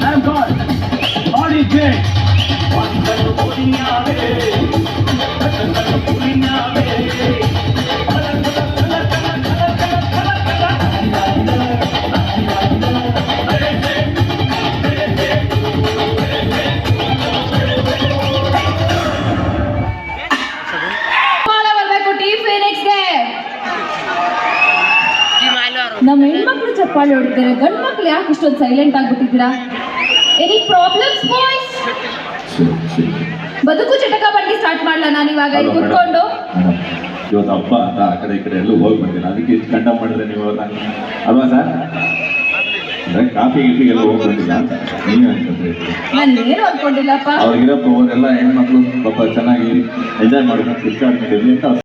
I'm God. God is great. ನಮ್ಮ ಹೆಣ್ಮಕ್ಳು ಚಪ್ಪಾಳೆ ಹೊಡಿತಾರೆ, ಗಂಡು ಮಕ್ಳು ಯಾಕೆ ಇಷ್ಟೊಂದು ಸೈಲೆಂಟ್ ಆಗ್ಬಿಟ್ಟಿದ್ದೀರಾ? Any problems boys? ಬದುಕು ಚಟಕ ಬಂಡಿ ಸ್ಟಾರ್ಟ್ ಮಾಡ್ಲಾ ನಾನು ಇವಾಗ ಇಲ್ಲಿ ಕೂತ್ಕೊಂಡು? ಇವತ್ತು ಹಬ್ಬ ಅಂತ ಆ ಕಡೆ ಈ ಕಡೆ ಎಲ್ಲೂ ಹೋಗಿ ಬಂದಿಲ್ಲ, ಅದಕ್ಕೆ ಇಷ್ಟು ಕಂಡಮ್ ಮಾಡಿದ್ರೆ ನೀವು ಅಲ್ವಾ ಸರ್? ಅಂದ್ರೆ ಕಾಫಿ ಗಿಫಿಗೆಲ್ಲ ಹೋಗಿ ಬಂದಿಲ್ಲ ಅಂತ ನೀವೇ ಅನ್ಕೊಂಡ್ರಿ? ನಾನು ಏನು ಅನ್ಕೊಂಡಿಲ್ಲಪ್ಪ. ಅವ್ರಿಗಿರಪ್ಪ ಅವರೆಲ್ಲ ಹೆಣ್ಮಕ್ಳು ಪಾಪ ಚೆನ್ನಾಗಿ ಎಂಜಾಯ್ ಮಾಡ್ಕೊಂಡು ಖುಷಿ ಅಂತ